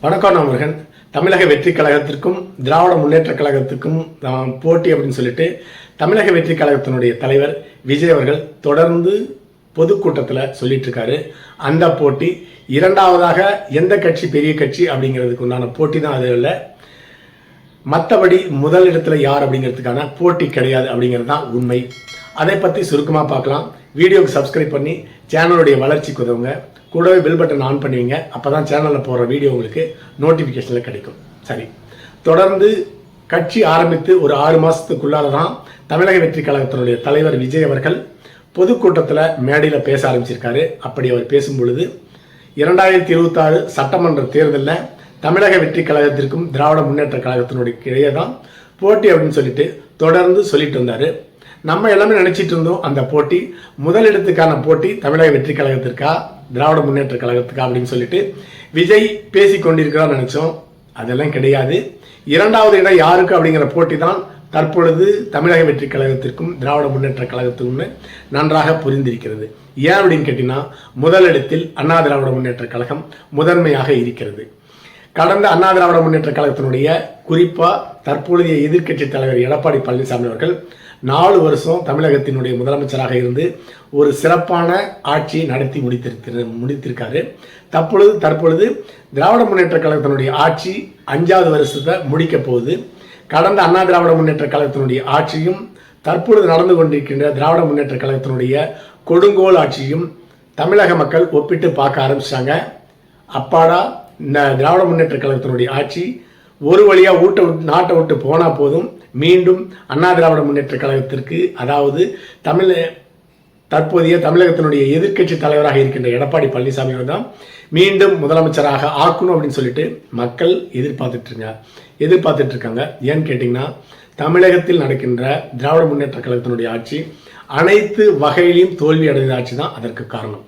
வணக்கம் நண்பர்கள். தமிழக வெற்றி கழகத்திற்கும் திராவிட முன்னேற்ற கழகத்துக்கும் போட்டி அப்படின்னு சொல்லிட்டு தமிழக வெற்றி கழகத்தினுடைய தலைவர் விஜய் அவர்கள் தொடர்ந்து பொதுக்கூட்டத்தில் சொல்லிட்டு இருக்காரு. அந்த போட்டி இரண்டாவதாக எந்த கட்சி பெரிய கட்சி அப்படிங்கிறதுக்கு உண்டான போட்டி தான். அது இல்லை, மற்றபடி முதல் இடத்துல யார் அப்படிங்கிறதுக்கான போட்டி கிடையாது அப்படிங்கிறது தான் உண்மை. அதை பற்றி சுருக்கமாக பார்க்கலாம். வீடியோக்கு சப்ஸ்கிரைப் பண்ணி சேனலுடைய வளர்ச்சிக்கு உதவுங்க. கூடவே பெல் பட்டன் ஆன் பண்ணுவீங்க. அப்போ தான் சேனலில் போகிற வீடியோ உங்களுக்கு நோட்டிஃபிகேஷனில் கிடைக்கும். சரி, தொடர்ந்து கட்சி ஆரம்பித்து ஒரு 6 மாதத்துக்குள்ளார தான் தமிழக வெற்றி கழகத்தினுடைய தலைவர் விஜய் அவர்கள் பொதுக்கூட்டத்தில் மேடையில் பேச ஆரம்பிச்சிருக்காரு. அப்படி அவர் பேசும் பொழுது 2026 சட்டமன்ற தேர்தலில் தமிழக வெற்றி கழகத்திற்கும் திராவிட முன்னேற்ற கழகத்தினுடைய இடையே தான் போட்டி அப்படின்னு சொல்லிட்டு தொடர்ந்து சொல்லிட்டு வந்தார். நம்ம எல்லாமே நினைச்சிட்டு இருந்தோம் அந்த போட்டி முதலிடத்துக்கான போட்டி தமிழக வெற்றி கழகத்திற்கா திராவிட முன்னேற்ற கழகத்துக்கா அப்படின்னு சொல்லிட்டு விஜய் பேசி கொண்டிருக்கிறார் நினைச்சோம். அதெல்லாம் கிடையாது. இரண்டாவது இடம் யாருக்கு அப்படிங்கிற போட்டி தான் தற்பொழுது தமிழக வெற்றி கழகத்திற்கும் திராவிட முன்னேற்ற கழகத்துக்கும் நன்றாக புரிந்திருக்கிறது. ஏன் அப்படின்னு கேட்டீங்கன்னா, முதலிடத்தில் அண்ணா திராவிட முன்னேற்ற கழகம் முதன்மையாக இருக்கிறது. கடந்த அண்ணா திராவிட முன்னேற்ற கழகத்தினுடைய குறிப்பா தற்பொழுதைய எதிர்க்கட்சி தலைவர் எடப்பாடி பழனிசாமி அவர்கள் 4 வருஷம் தமிழகத்தினுடைய முதலமைச்சராக இருந்து ஒரு சிறப்பான ஆட்சியை நடத்தி முடித்திருக்காரு. தற்பொழுது திராவிட முன்னேற்ற கழகத்தினுடைய ஆட்சி 5வது வருஷத்தை முடிக்க போகுது. கடந்த அண்ணா திராவிட முன்னேற்ற கழகத்தினுடைய ஆட்சியும் தற்பொழுது நடந்து கொண்டிருக்கின்ற திராவிட முன்னேற்ற கழகத்தினுடைய கொடுங்கோல் ஆட்சியும் தமிழக மக்கள் ஒப்பிட்டு பார்க்க ஆரம்பிச்சாங்க. அப்பாடா, இந்த திராவிட முன்னேற்ற கழகத்தினுடைய ஆட்சி ஒரு வழியா நாட்டை விட்டு போனா போதும், மீண்டும் அண்ணா திராவிட முன்னேற்ற கழகத்திற்கு, அதாவது தற்போதைய தமிழகத்தினுடைய எதிர்க்கட்சி தலைவராக இருக்கின்ற எடப்பாடி பழனிசாமி தான் மீண்டும் முதலமைச்சராக ஆக்கணும் அப்படின்னு சொல்லிட்டு மக்கள் எதிர்பார்த்துட்டு இருக்காங்க. ஏன்னு கேட்டீங்கன்னா, தமிழகத்தில் நடக்கின்ற திராவிட முன்னேற்ற கழகத்தினுடைய ஆட்சி அனைத்து வகையிலும் தோல்வி அடைந்த ஆட்சி தான் அதற்கு காரணம்.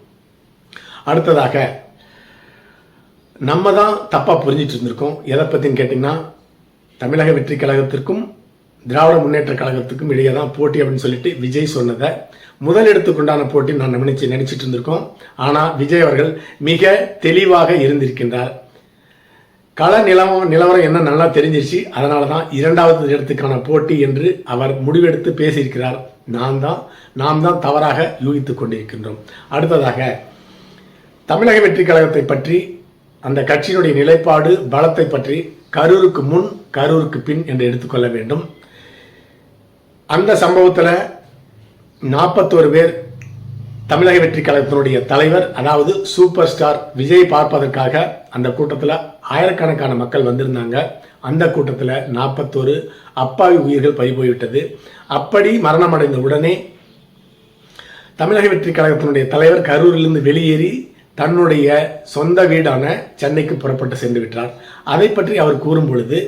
அடுத்ததாக நம்ம தான் தப்பா புரிஞ்சிட்டு இருந்திருக்கோம். எதை பத்தின்னு கேட்டீங்கன்னா, தமிழக வெற்றி கழகத்திற்கும் திராவிட முன்னேற்ற கழகத்துக்கும் இடையே தான் போட்டி அப்படின்னு சொல்லிட்டு விஜய் சொன்னதை முதலிடத்துக்குண்டான போட்டி நான் நினைச்சிட்டு இருந்திருக்கோம். ஆனா விஜய் அவர்கள் மிக தெளிவாக இருந்திருக்கின்றார். கள நிலவரம் என்ன நல்லா தெரிஞ்சிருச்சு. அதனாலதான் 2வது இடத்துக்கான போட்டி என்று அவர் முடிவெடுத்து பேசியிருக்கிறார். நாம் தான் தவறாக யூகித்துக் கொண்டிருக்கின்றோம். அடுத்ததாக தமிழக வெற்றி கழகத்தை பற்றி, அந்த கட்சியினுடைய நிலைப்பாடு பலத்தை பற்றி கரூருக்கு முன் கரூருக்கு பின் என்று எடுத்துக்கொள்ள வேண்டும். அந்த சம்பவத்தில் 41 பேர் தமிழக வெற்றி கழகத்தினுடைய தலைவர், அதாவது சூப்பர் ஸ்டார் விஜய் பார்ப்பதற்காக அந்த கூட்டத்தில் ஆயிரக்கணக்கான மக்கள் வந்திருந்தாங்க. அந்த கூட்டத்தில் 41 அப்பாவி உயிர்கள் பறிபோய்விட்டது. அப்படி மரணம் அடைந்த உடனே தமிழக வெற்றி கழகத்தினுடைய தலைவர் கரூரிலிருந்து வெளியேறி தன்னுடைய சொந்த வீடான சென்னைக்கு புறப்பட்டு சென்று விட்டார். அதை பற்றி அவர் கூறும் பொழுது,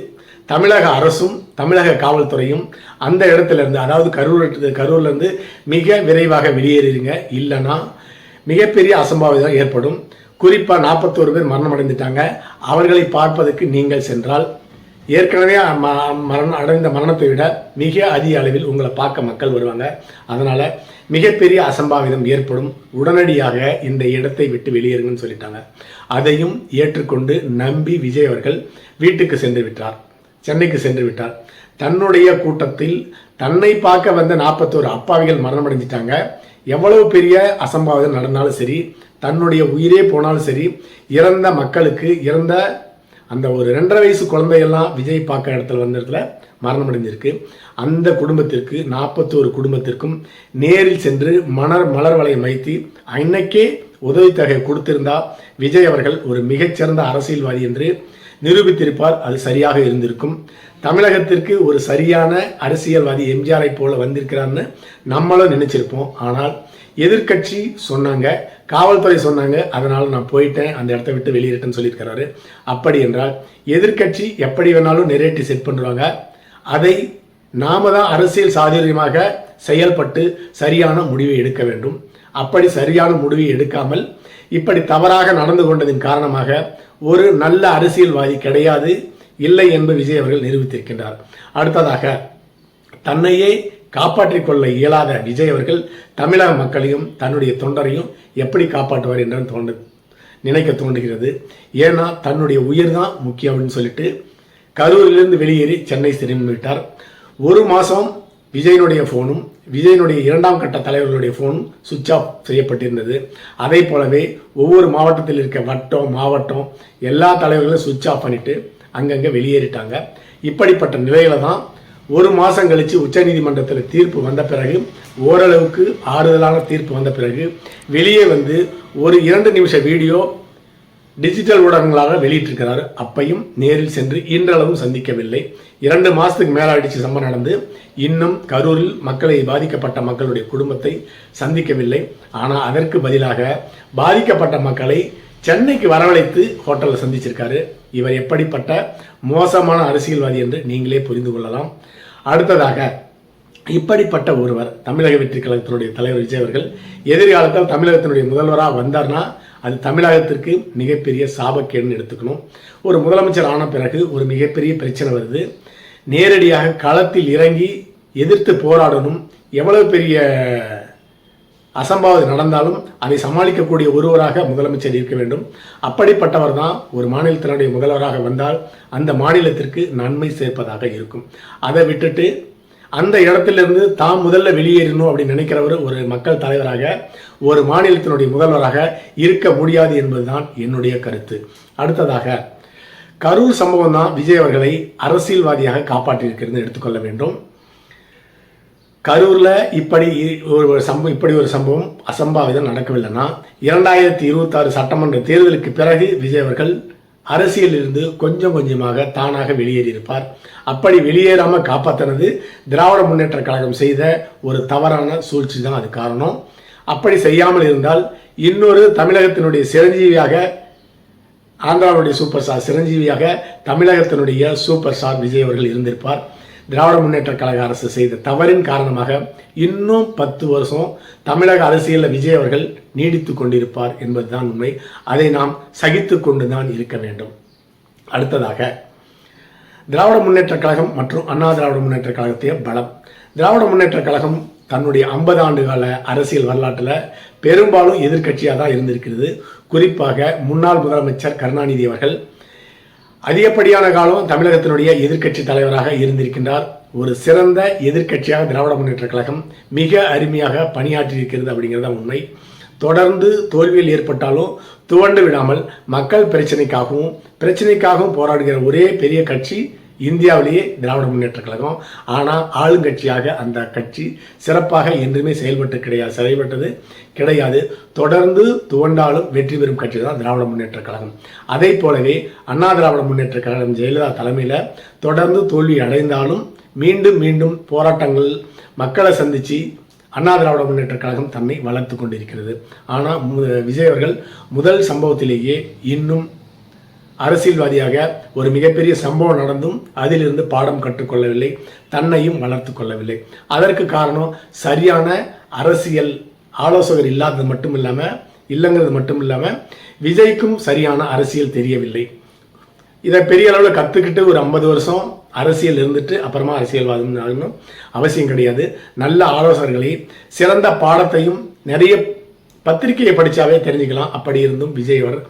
தமிழக அரசும் தமிழக காவல்துறையும் அந்த இடத்துல இருந்து, அதாவது கரூர்ல இருந்து மிக விரைவாக வெளியேறிடுங்க, இல்லைன்னா மிகப்பெரிய அசம்பாவிதம் ஏற்படும். குறிப்பா 41 பேர் மரணம் அடைந்துட்டாங்க. அவர்களை பார்ப்பதற்கு நீங்கள் சென்றால் ஏற்கனவே அடைந்த மரணத்தை விட மிக அதிக அளவில் உங்களை பார்க்க மக்கள் வருவாங்க. அதனால மிகப்பெரிய அசம்பாவிதம் ஏற்படும். உடனடியாக இந்த இடத்தை விட்டு வெளியேறுங்கன்னு சொல்லிட்டாங்க. அதையும் ஏற்றுக்கொண்டு நம்பி விஜய் அவர்கள் வீட்டுக்கு சென்று விட்டார், சென்னைக்கு சென்று விட்டார். தன்னுடைய கூட்டத்தில் தன்னை பார்க்க வந்த 41 அப்பாவிகள் மரணம் அடைஞ்சிட்டாங்க. எவ்வளவு பெரிய அசம்பாவிதம் நடந்தாலும் சரி, தன்னுடைய உயிரே போனாலும் சரி, இறந்த மக்களுக்கு, இறந்த அந்த ஒரு 2.5 வயசு குழந்தையெல்லாம் விஜய் பார்க்க இடத்துல வந்த இடத்துல மரணம் அடைஞ்சிருக்கு. அந்த குடும்பத்திற்கு, 41 குடும்பத்திற்கும் நேரில் சென்று மலர் வளையம் வைத்து அன்னைக்கே உதவித்தொகை கொடுத்திருந்தா விஜய் அவர்கள் ஒரு மிகச்சிறந்த அரசியல்வாதி என்று நிரூபித்திருப்பார். அது சரியாக இருந்திருக்கும். தமிழகத்திற்கு ஒரு சரியான அரசியல்வாதி எம்ஜிஆரை போல வந்திருக்கிறான்னு நம்மளும் நினைச்சிருப்போம். ஆனால் எதிர்கட்சி சொன்னாங்க, காவல்துறை சொன்னாங்க, அதனால நான் போயிட்டேன், அந்த இடத்த விட்டு வெளியேறேன்னு சொல்லியிருக்கிறாரு. அப்படி என்றால் எதிர்கட்சி எப்படி வேணாலும் நெரேட்டி செட் பண்ணுவாங்க. அதை நாம தான் அரசியல் சாதுரியமாக செயல்பட்டு சரியான முடிவை எடுக்க வேண்டும். அப்படி சரியான முடிவை எடுக்காமல் இப்படி தவறாக நடந்து கொண்டதின் காரணமாக ஒரு நல்ல அரசியல்வாதி கிடையாது, இல்லை என்று விஜய் அவர்கள் நிரூபித்திருக்கின்றார். அடுத்ததாக தன்னையே காப்பாற்றிக் கொள்ள இயலாத விஜய் அவர்கள் தமிழக மக்களையும் தன்னுடைய தொண்டரையும் எப்படி காப்பாற்றுவார் என்று நினைக்க தோன்றுகிறது. ஏன்னா தன்னுடைய உயிர் தான் முக்கியம் அப்படின்னு சொல்லிட்டு கரூரிலிருந்து வெளியேறி சென்னை திரும்பிவிட்டார். ஒரு மாதம் விஜயனுடைய ஃபோனும் விஜயனுடைய இரண்டாம் கட்ட தலைவர்களுடைய ஃபோனும் சுவிட்ச் ஆஃப் செய்யப்பட்டிருந்தது. அதே போலவே ஒவ்வொரு மாவட்டத்தில் இருக்க வட்டம் மாவட்டம் எல்லா தலைவர்களும் சுவிட்ச் ஆஃப் பண்ணிட்டு அங்கங்கே வெளியேறிட்டாங்க. இப்படிப்பட்ட நிலையில தான் ஒரு மாதம் கழித்து உச்சநீதிமன்றத்தில் தீர்ப்பு வந்த பிறகு ஓரளவுக்கு ஆறுதலான தீர்ப்பு வந்த பிறகு வெளியே வந்து ஒரு 2 நிமிஷ வீடியோ டிஜிட்டல் ஊடகங்களாக வெளியிட்டிருக்கிறார். அப்பையும் நேரில் சென்று இன்றளவும் சந்திக்கவில்லை. 2 மாதத்துக்கு மேலே ஆயிடுச்சு சம்பவம் நடந்து. இன்னும் கரூரில் மக்களை பாதிக்கப்பட்ட மக்களுடைய குடும்பத்தை சந்திக்கவில்லை. ஆனால் அதற்கு பதிலாக பாதிக்கப்பட்ட மக்களை சென்னைக்கு வரவழைத்து ஹோட்டலில் சந்திச்சிருக்காரு. இவர் எப்படிப்பட்ட மோசமான அரசியல்வாதி என்று நீங்களே புரிந்து கொள்ளலாம். அடுத்ததாக இப்படிப்பட்ட ஒருவர் தமிழக வெற்றி கழகத்தினுடைய தலைவர் விஜய் அவர்கள் எதிர்காலத்தில் தமிழகத்தினுடைய முதல்வராக வந்தார்னா அது தமிழகத்திற்கு மிகப்பெரிய சாபக்கேடுன்னு எடுத்துக்கணும். ஒரு முதலமைச்சர் ஆன பிறகு ஒரு மிகப்பெரிய பிரச்சனை வருது. நேரடியாக களத்தில் இறங்கி எதிர்த்து போராடணும். எவ்வளவு பெரிய அசம்பாவிதம் நடந்தாலும் அதை சமாளிக்கக்கூடிய ஒருவராக முதலமைச்சர் இருக்க வேண்டும். அப்படிப்பட்டவர் தான் ஒரு மாநிலத்தினுடைய முதல்வராக வந்தால் அந்த மாநிலத்திற்கு நன்மை சேர்ப்பதாக இருக்கும். அதை விட்டுட்டு அந்த இடத்திலிருந்து தாம் முதல்ல வெளியேறணும் அப்படின்னு நினைக்கிறவர் ஒரு மக்கள் தலைவராக ஒரு மாநிலத்தினுடைய முதல்வராக இருக்க முடியாது என்பதுதான் என்னுடைய கருத்து. அடுத்ததாக கரூர் சம்பவம் தான் விஜய் அவர்களை அரசியல்வாதியாக காப்பாற்றியிருக்கிறது எடுத்துக்கொள்ள வேண்டும். கரூர்ல இப்படி ஒரு சம்பவம் அசம்பாவிதம் நடக்கவில்லைன்னா 2026 சட்டமன்ற தேர்தலுக்கு பிறகு விஜய் அவர்கள் அரசியலிருந்து கொஞ்சம் கொஞ்சமாக தானாக வெளியேறியிருப்பார். அப்படி வெளியேறாம காப்பாற்றினது திராவிட முன்னேற்ற கழகம் செய்த ஒரு தவறான சூழ்ச்சி தான் அது காரணம். அப்படி செய்யாமல் இருந்தால் இன்னொரு தமிழகத்தினுடைய சிரஞ்சீவியாக ஆந்திராவுடைய சூப்பர் ஸ்டார் சிரஞ்சீவியாக தமிழகத்தினுடைய சூப்பர் ஸ்டார் விஜய் அவர்கள் இருந்திருப்பார். திராவிட முன்னேற்ற கழக அரசு செய்த தவறின் காரணமாக இன்னும் 10 வருஷம் தமிழக அரசியலில் விஜய் அவர்கள் நீடித்து கொண்டிருப்பார் என்பதுதான் உண்மை. அதை நாம் சகித்து கொண்டுதான் இருக்க வேண்டும். அடுத்ததாக திராவிட முன்னேற்ற கழகம் மற்றும் அண்ணா திராவிட முன்னேற்ற கழகத்திய பலம். திராவிட முன்னேற்ற கழகம் தன்னுடைய 50 ஆண்டு கால அரசியல் வரலாற்றில் பெரும்பாலும் எதிர்க்கட்சியாக தான் இருந்திருக்கிறது. குறிப்பாக முன்னாள் முதலமைச்சர் கருணாநிதி அவர்கள் அதிகப்படியான காலம் தமிழகத்தினுடைய எதிர்க்கட்சி தலைவராக இருந்திருக்கின்றார். ஒரு சிறந்த எதிர்க்கட்சியாக திராவிட முன்னேற்ற கழகம் மிக அருமையாக பணியாற்றியிருக்கிறது அப்படிங்கிறத உண்மை. தொடர்ந்து தோல்வியில் ஏற்பட்டாலும் துவண்டு விடாமல் மக்கள் பிரச்சனைக்காகவும் போராடுகிற ஒரே பெரிய கட்சி இந்தியாவிலேயே திராவிட முன்னேற்ற கழகம். ஆனால் ஆளுங்கட்சியாக அந்த கட்சி சிறப்பாக என்றுமே செயல்பட்டது கிடையாது. தொடர்ந்து துவண்டாலும் வெற்றி பெறும் கட்சி தான் திராவிட முன்னேற்ற கழகம். அதே போலவே அண்ணா திராவிட முன்னேற்ற கழகம் ஜெயலலிதா தலைமையில் தொடர்ந்து தோல்வி அடைந்தாலும் மீண்டும் மீண்டும் போராட்டங்கள் மக்களை சந்தித்து அண்ணா திராவிட முன்னேற்ற கழகம் தன்னை வளர்த்து கொண்டிருக்கிறது. ஆனால் விஜய் அவர்கள் முதல் சம்பவத்திலேயே இன்னும் அரசியல்வாதியாக ஒரு மிகப்பெரிய சம்பவம் நடந்தும் அதிலிருந்து பாடம் கற்றுக்கொள்ளவில்லை, தன்னையும் வளர்த்து கொள்ளவில்லை. அதற்கு காரணம் சரியான அரசியல் ஆலோசகர் இல்லாதது மட்டும் இல்லாமல் விஜய்க்கும் சரியான அரசியல் தெரியவில்லை. இதை பெரிய அளவில் கற்றுக்கிட்டு ஒரு 50 வருஷம் அரசியல் இருந்துட்டு அப்புறமா அரசியல்வாதம் அவசியம் கிடையாது. நல்ல ஆலோசகர்களை சிறந்த பாடத்தையும் நிறைய பத்திரிகையை படித்தாவே தெரிஞ்சுக்கலாம். அப்படி இருந்தும் விஜய் அவர்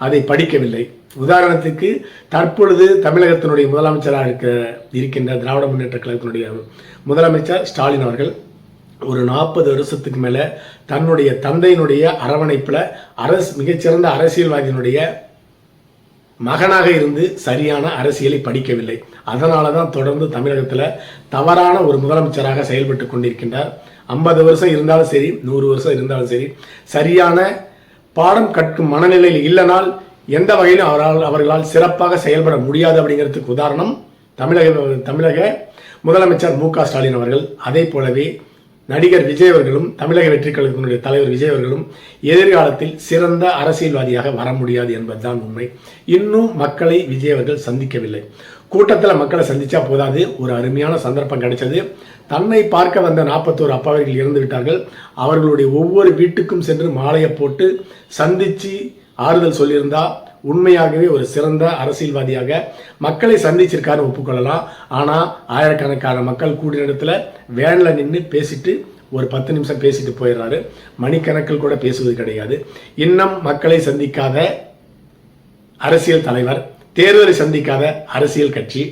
அதை படிக்கவில்லை. உதாரணத்துக்கு தற்பொழுது தமிழகத்தினுடைய முதலமைச்சராக இருக்கின்ற திராவிட முன்னேற்ற கழகத்தினுடைய முதலமைச்சர் ஸ்டாலின் அவர்கள் ஒரு 40 வருஷத்துக்கு மேலே தன்னுடைய தந்தையினுடைய அரவணைப்பில் மிகச்சிறந்த அரசியல்வாதியினுடைய மகனாக இருந்து சரியான அரசியலை படிக்கவில்லை. அதனால தான் தொடர்ந்து தமிழகத்தில் தவறான ஒரு முதலமைச்சராக செயல்பட்டு கொண்டிருக்கின்றார். 50 வருஷம் இருந்தாலும் சரி, 100 வருஷம் இருந்தாலும் சரி, சரியான பாடம் கற்கும் மனநிலையில் இல்லைனால் எந்த வகையிலும் அவர்களால் சிறப்பாக செயல்பட முடியாது. அப்படிங்கிறதுக்கு உதாரணம் தமிழக முதலமைச்சர் மு க ஸ்டாலின் அவர்கள். அதே போலவே நடிகர் விஜய் அவர்களும் தமிழக வெற்றி கழகத்தினுடைய தலைவர் விஜய் அவர்களும் எதிர்காலத்தில் சிறந்த அரசியல்வாதியாக வர முடியாது என்பதுதான் உண்மை. இன்னும் மக்களை விஜய் அவர்கள் சந்திக்கவில்லை. கூட்டத்தில் மக்களை சந்திச்சா போதாது, ஒரு அருமையான சந்தர்ப்பம் கிடைச்சது. தன்னை பார்க்க வந்த 41 அப்பாவிகள் இறந்து விட்டார்கள். அவர்களுடைய ஒவ்வொரு வீட்டுக்கும் சென்று மாலையை போட்டு சந்திச்சு ஆறுதல் சொல்லியிருந்தா உண்மையாகவே ஒரு சிறந்த அரசியல்வாதியாக மக்களை சந்திச்சிருக்காருன்னு ஒப்புக்கொள்ளலாம். ஆனால் ஆயிரக்கணக்கான மக்கள் கூடிய இடத்துல வேனில் நின்று பேசிட்டு ஒரு 10 நிமிஷம் பேசிட்டு போயிடுறாரு. மணிக்கணக்கில் கூட பேசுவது கிடையாது. இன்னும் மக்களை சந்திக்காத அரசியல் தலைவர், தேர்தலை சந்திக்காத அரசியல் கட்சி,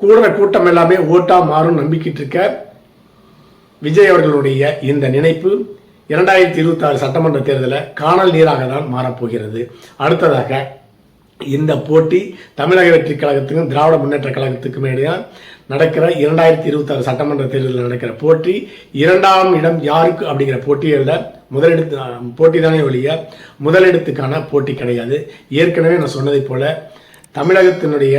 கூடுற கூட்டம் எல்லாமே ஓட்டா மாறும் நம்பிக்கிட்டு இருக்க விஜய் அவர்களுடைய இந்த நினைப்பு 2026 சட்டமன்ற தேர்தலில் காணல் நீராக தான் மாறப்போகிறது. அடுத்ததாக இந்த போட்டி தமிழக வெற்றி கழகத்துக்கும் திராவிட முன்னேற்ற கழகத்துக்கும் இடையே நடக்கிற 2026 சட்டமன்ற தேர்தலில் நடக்கிற போட்டி 2ஆம் இடம் யாருக்கு அப்படிங்கிற போட்டிகளில் முதலிடத்து போட்டி தானே ஒழிய முதலிடத்துக்கான போட்டி கிடையாது. ஏற்கனவே நான் சொன்னதை போல தமிழகத்தினுடைய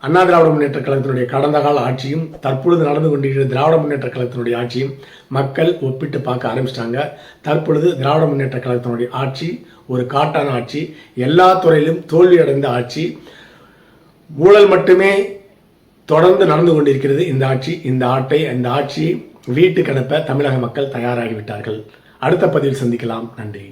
அண்ணா திராவிட முன்னேற்ற கழகத்தினுடைய கடந்த கால ஆட்சியும் தற்பொழுது நடந்து கொண்டிருக்கிற திராவிட முன்னேற்ற கழகத்தினுடைய ஆட்சியும் மக்கள் ஒப்பிட்டு பார்க்க ஆரம்பிச்சிட்டாங்க. தற்பொழுது திராவிட முன்னேற்ற கழகத்தினுடைய ஆட்சி ஒரு காட்டான ஆட்சி, எல்லா துறையிலும் தோல்வி அடைந்த ஆட்சி, ஊழல் மட்டுமே தொடர்ந்து நடந்து கொண்டிருக்கிறது இந்த ஆட்சி. இந்த ஆட்சியை வீட்டுக்கு அனுப்ப தமிழக மக்கள் தயாராகிவிட்டார்கள். அடுத்த பதிவில் சந்திக்கலாம். நன்றி.